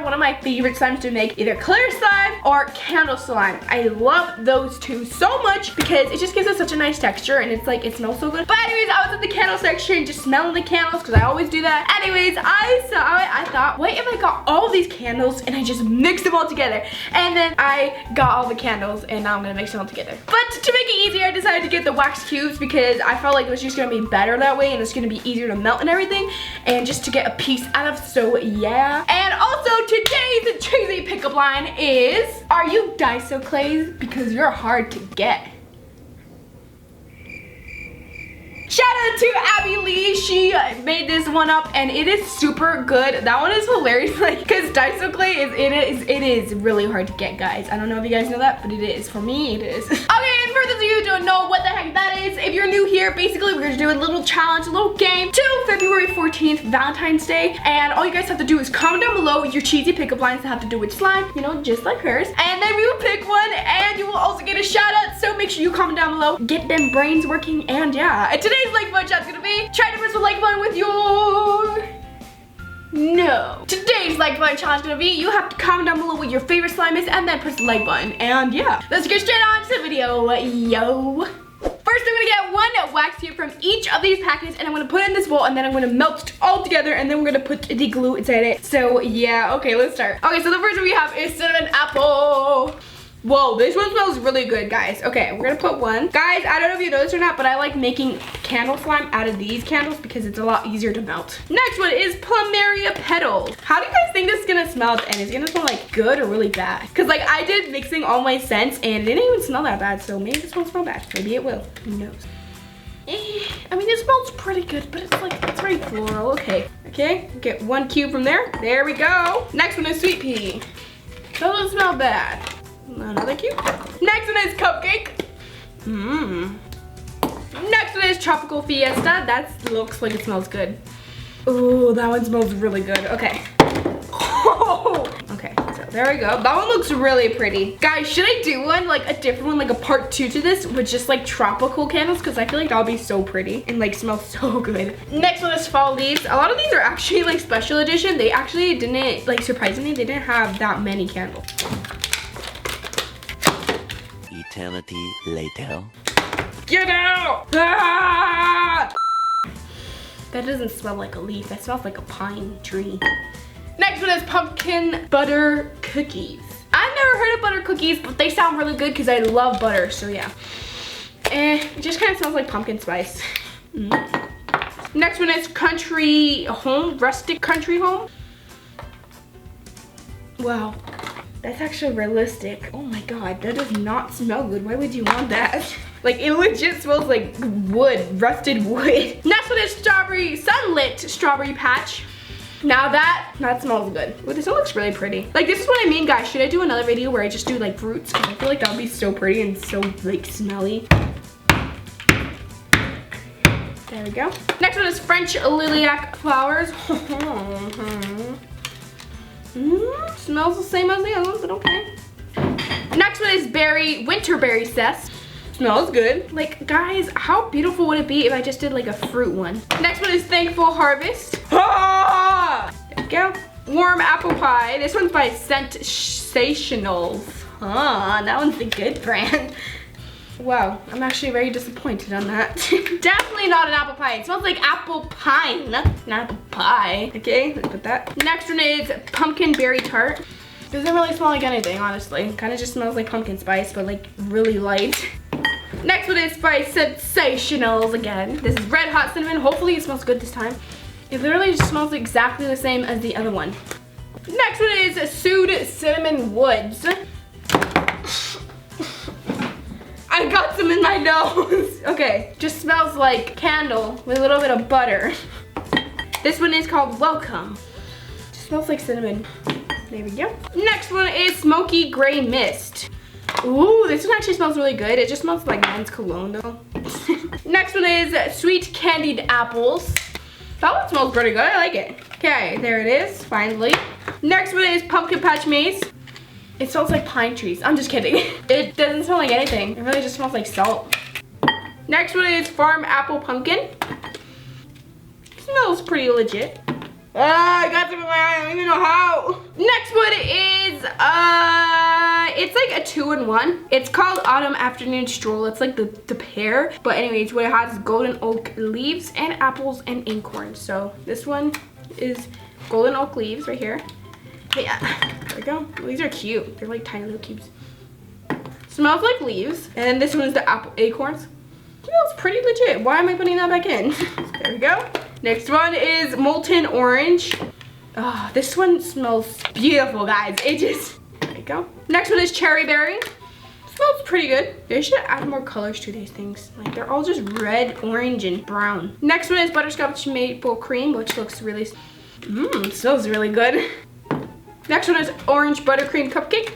one of my favorite slimes to make, either clear slime or candle slime. I love those two so much because it just gives it such a nice texture and it's like, it smells so good. But anyways, I was in the candle section just smelling the candles because I always do that. Anyways, I saw it, I thought, what if I got all of these candles and I just mixed them all together? And then I got all the candles and now I'm gonna mix them all together. But to make it easier, I decided to get the wax cubes because I felt like it was just gonna be better that way and it's gonna be easier to melt and everything. And just to get a piece out of, so yeah. And also today's cheesy pickup line is, are you Daiso Clays? Because you're hard to get. Shout out to Abby Lee, she made this one up and it is super good. That one is hilarious, like, because Daiso clay it is really hard to get, guys. I don't know if you guys know that, but it is. For me, it is. Okay, and for those of you who don't know what the heck that is, if you're new here, basically we're gonna do a little challenge, a little game to February 14th, Valentine's Day. And all you guys have to do is comment down below your cheesy pickup lines that have to do with slime, you know, just like hers. And then we will pick one and you will also get a shout out. So make sure you comment down below, get them brains working, and yeah. And today's like fun chat's gonna be try to press the like button with your today's like button challenge is gonna be you have to comment down below what your favorite slime is and then press the like button. And yeah, let's get straight on to the video. Yo, first I'm gonna get one wax cube from each of these packets and I'm gonna put it in this bowl and then I'm gonna melt it all together and then we're gonna put the glue inside it. So yeah, okay, let's start. Okay, so the first one we have is cinnamon apple. Whoa, this one smells really good, guys. Okay, we're gonna put one. Guys, I don't know if you know this or not, but I like making candle slime out of these candles because it's a lot easier to melt. Next one is plumeria petals. How do you guys think this is gonna smell at the end? Is it gonna smell like good or really bad? Because like I did mixing all my scents and it didn't even smell that bad, so maybe this won't smell bad. Maybe it will, who knows? I mean, it smells pretty good, but it's like, it's very floral. Okay, get one cube from there. There we go. Next one is sweet pea. Doesn't smell bad. Another cube. Next one is cupcake. Next one is tropical fiesta. That looks like it smells good. Ooh, that one smells really good. Okay. Okay, so there we go. That one looks really pretty. Guys, should I do one, like a different one, like a part 2 to this with just like tropical candles? Because I feel like that would be so pretty and like smell so good. Next one is fall leaves. A lot of these are actually like special edition. They actually didn't, like surprisingly, they didn't have that many candles. Eternity later. Get out! Ah! That doesn't smell like a leaf. That smells like a pine tree. Next one is pumpkin butter cookies. I've never heard of butter cookies, but they sound really good because I love butter, so yeah. It just kind of smells like pumpkin spice. Next one is country home, rustic country home. Wow. That's actually realistic. Oh my god, that does not smell good. Why would you want that? Like, it legit smells like wood, rusted wood. Next one is strawberry, sunlit strawberry patch. Now that smells good. Ooh, this one looks really pretty. Like, this is what I mean, guys. Should I do another video where I just do like fruits? Because I feel like that would be so pretty and so like smelly. There we go. Next one is French lilac flowers. Smells the same as the other ones, but okay. Next one is winter berry cess. Smells good. Like, guys, how beautiful would it be if I just did like a fruit one? Next one is thankful harvest. Ah! There we go. Warm apple pie. This one's by Sensationals. That one's a good brand. Wow, I'm actually very disappointed on that. Definitely not an apple pie. It smells like apple pine, not an apple pie. Okay, let's put that. Next one is pumpkin berry tart. Doesn't really smell like anything, honestly. Kind of just smells like pumpkin spice, but like really light. Next one is by Sensationals again. This is red hot cinnamon. Hopefully it smells good this time. It literally just smells exactly the same as the other one. Next one is Sued Cinnamon Woods. I got some in my nose. Okay, just smells like candle with a little bit of butter. This one is called Welcome. Just smells like cinnamon. There we go. Next one is Smoky Gray Mist. Ooh, this one actually smells really good. It just smells like men's cologne though. Next one is Sweet Candied Apples. That one smells pretty good, I like it. Okay, there it is, finally. Next one is Pumpkin Patch Maze. It smells like pine trees. I'm just kidding. It doesn't smell like anything. It really just smells like salt. Next one is Farm Apple Pumpkin. Smells pretty legit. I got some in my eye. I don't even know how. Next one is, it's like a 2-in-1. It's called Autumn Afternoon Stroll. It's like the pear. But anyways, what it has is golden oak leaves and apples and acorns. So this one is golden oak leaves right here. But yeah, there we go. These are cute. They're like tiny little cubes. Smells like leaves. And then this one is the apple acorns. Smells pretty legit. Why am I putting that back in? There we go. Next one is Molten Orange. Oh, this one smells beautiful, guys. It just, there you go. Next one is Cherry Berry. Smells pretty good. They should add more colors to these things. Like, they're all just red, orange, and brown. Next one is Butterscotch Maple Cream, which looks really, smells really good. Next one is Orange Buttercream Cupcake.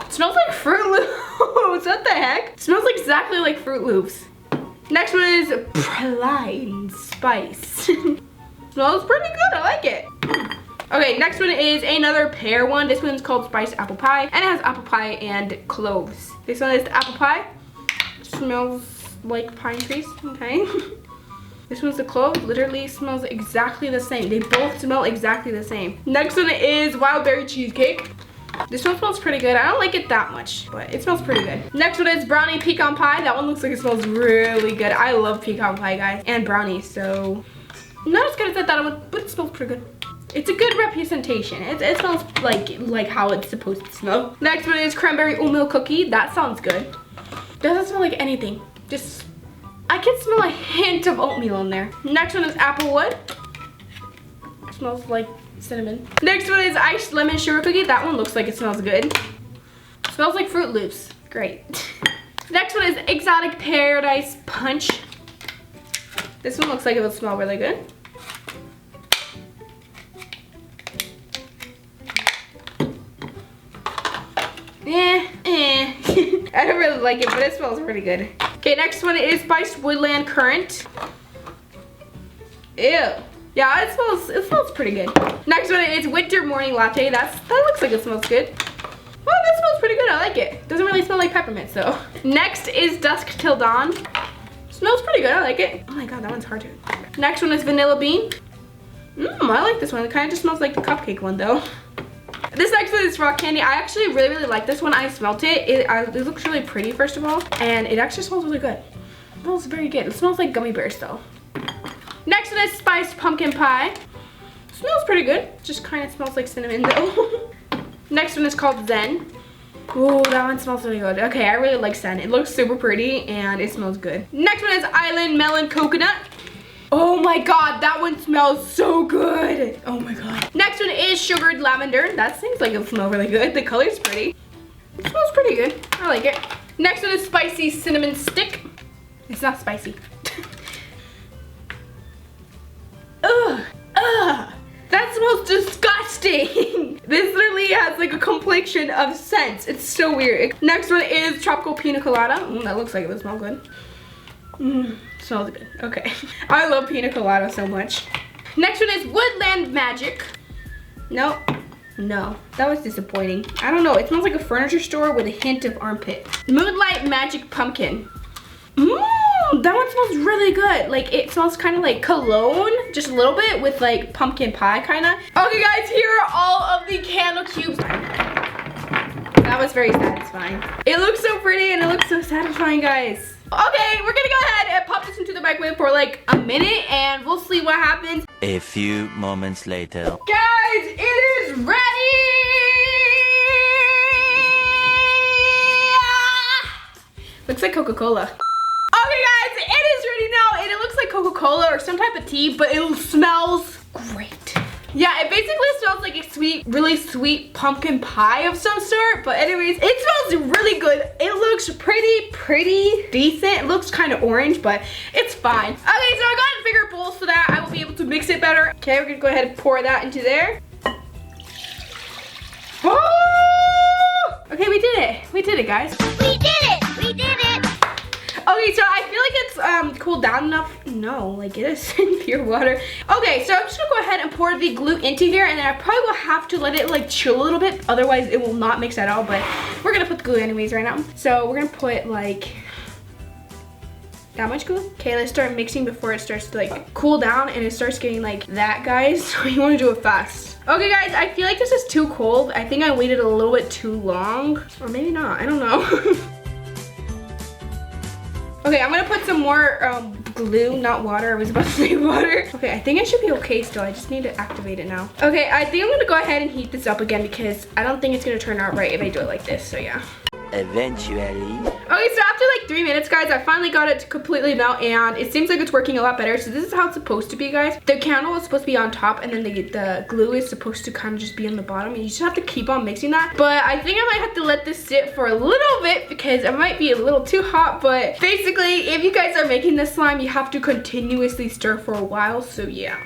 It smells like Fruit Loops. What the heck? It smells exactly like Fruit Loops. Next one is Praline Spice. Smells pretty good. I like it. Okay, next one is another pear one. This one's called Spiced Apple Pie, and it has apple pie and cloves. This one is the apple pie. Smells like pine trees. Okay. This one's the clove. Literally smells exactly the same. They both smell exactly the same. Next one is Wild Berry Cheesecake. This one smells pretty good. I don't like it that much, but it smells pretty good. Next one is Brownie Pecan Pie. That one looks like it smells really good. I love pecan pie, guys, and brownies, so not as good as I thought it would, but it smells pretty good. It's a good representation. It smells like how it's supposed to smell. Next one is Cranberry Oatmeal Cookie. That sounds good. Doesn't smell like anything. Just, I can smell a hint of oatmeal in there. Next one is Applewood. Smells like cinnamon. Next one is Iced Lemon Sugar Cookie. That one looks like it smells good. Smells like Fruit Loops. Great. Next one is Exotic Paradise Punch. This one looks like it would smell really good. I don't really like it, but it smells pretty good. Okay, next one is Spiced Woodland Currant. Ew. Yeah, it smells pretty good. Next one is Winter Morning Latte. That looks like it smells good. Well, that smells pretty good. I like it. Doesn't really smell like peppermint, though. Next is Dusk Till Dawn. Smells pretty good. I like it. Oh my god, that one's hard to. Next one is Vanilla Bean. I like this one. It kind of just smells like the cupcake one, though. This next one is Rock Candy. I actually really like this one. I smelled it. It looks really pretty, first of all. And it actually smells really good. It smells very good. It smells like gummy bears, though. Next one is Spiced Pumpkin Pie. Smells pretty good. Just kind of smells like cinnamon, though. Next one is called Zen. Ooh, that one smells really good. Okay, I really like Zen. It looks super pretty, and it smells good. Next one is Island Melon Coconut. Oh my god, that one smells so good. Oh my god. Next one is Sugared Lavender. That seems like it'll smell really good. The color's pretty. It smells pretty good. I like it. Next one is Spicy Cinnamon Stick. It's not spicy. Ugh. Ugh. That smells disgusting. This literally has like a complexion of scents. It's so weird. Next one is Tropical Pina Colada. That looks like it would smell good. Smells good. Okay. I love Pina Colada so much. Next one is Woodland Magic. No. No. That was disappointing. I don't know. It smells like a furniture store with a hint of armpit. Moonlight Magic Pumpkin. That one smells really good. Like, it smells kind of like cologne, just a little bit, with like pumpkin pie kind of. Okay guys, here are all of the candle cubes. That was very satisfying. It looks so pretty and it looks so satisfying, guys. Okay, we're gonna go ahead and pop this into the microwave for like a minute and we'll see what happens. A few moments later. Guys, it is ready! Looks like Coca-Cola. Okay guys, it is ready now and it looks like Coca-Cola or some type of tea, but it smells great. Yeah, it basically smells like a sweet, really sweet pumpkin pie of some sort. But anyways, it smells really good. It looks pretty decent. It looks kind of orange, but it's fine. Okay, so I got a bigger bowl so that I will be able to mix it better. Okay, we're gonna go ahead and pour that into there. Oh! Okay, we did it. We did it, guys. We did it! We did it! Okay, so I feel like it's cooled down enough. No, like it is in pure water. Okay, so I'm just gonna go ahead and pour the glue into here, and then I probably will have to let it like chill a little bit, otherwise it will not mix at all, but we're gonna put the glue anyways right now. So we're gonna put like That much glue? Okay, let's start mixing before it starts to like cool down and it starts getting like that, guys. So you want to do it fast. Okay, guys, I feel like this is too cold. I think I waited a little bit too long. Or maybe not, I don't know. Okay, I'm gonna put some more glue, not water. I was about to say water. Okay, I think I should be okay still. I just need to activate it now. Okay, I think I'm gonna go ahead and heat this up again because I don't think it's gonna turn out right if I do it like this, so yeah. Eventually. Okay, so after like 3 minutes, guys, I finally got it to completely melt and it seems like it's working a lot better. So this is how it's supposed to be, guys. The candle is supposed to be on top and then the glue is supposed to kind of just be on the bottom. You just have to keep on mixing that. But I think I might have to let this sit for a little bit because it might be a little too hot. But basically, if you guys are making this slime, you have to continuously stir for a while. So yeah.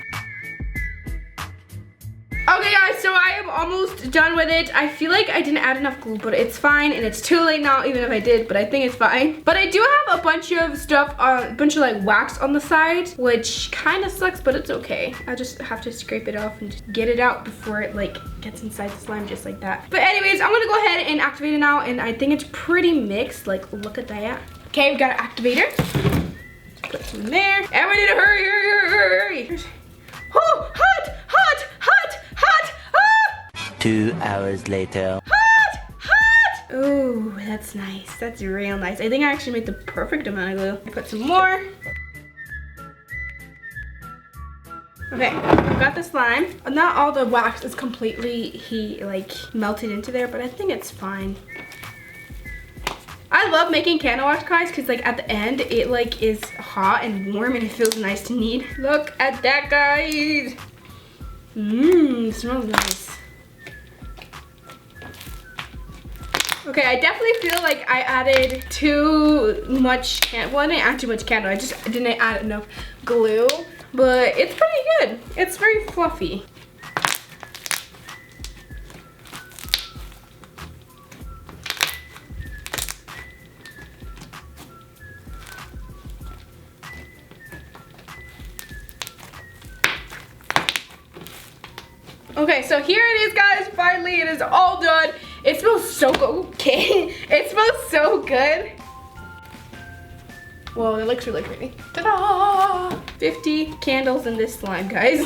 Okay, guys, so I am almost done with it. I feel like I didn't add enough glue, but it's fine, and it's too late now, even if I did, but I think it's fine. But I do have a bunch of stuff, a bunch of like wax on the side, which kind of sucks, but it's okay. I just have to scrape it off and just get it out before it like gets inside the slime just like that. But anyways, I'm gonna go ahead and activate it now, and I think it's pretty mixed. Like, look at that. Okay, we got an activator. Put some in there, and we need to hurry, hurry, hurry, hurry. Oh, hot, hot, hot, hot, ah! 2 hours later. Hot, hot. Ooh, that's nice. That's real nice. I think I actually made the perfect amount of glue. Put some more. Okay, I've got the slime. Not all the wax is completely melted into there, but I think it's fine. I love making candle wax, guys, because like at the end it like is hot and warm and it feels nice to knead. Look at that, guys. Mmm, smells nice. Okay, I definitely feel like I added too much candle. Well, I didn't add too much candle. I just didn't add enough glue, but it's pretty good. It's very fluffy. Okay, so here it is, guys. Finally, it is all done. It smells so good. Okay, it smells so good. Well, it looks really pretty. Ta-da! 50 candles in this slime, guys.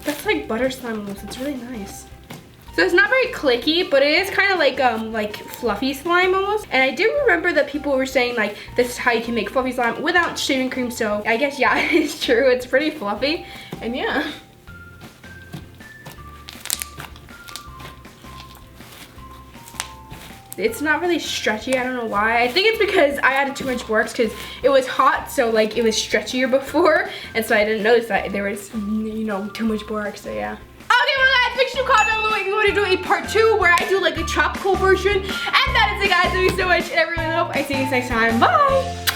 That's like butter slime almost. It's really nice. So it's not very clicky, but it is kind of like fluffy slime almost. And I do remember that people were saying like this is how you can make fluffy slime without shaving cream. So I guess yeah, it's true. It's pretty fluffy, and yeah. It's not really stretchy. I don't know why. I think it's because I added too much work because it was hot, so like it was stretchier before, and so I didn't notice that there was, you know, too much work. So yeah. Okay, well guys, make sure you comment down below if you want to do a part 2 where I do like a tropical version. And that is it, guys. Thank you so much, and I really hope I see you next time. Bye!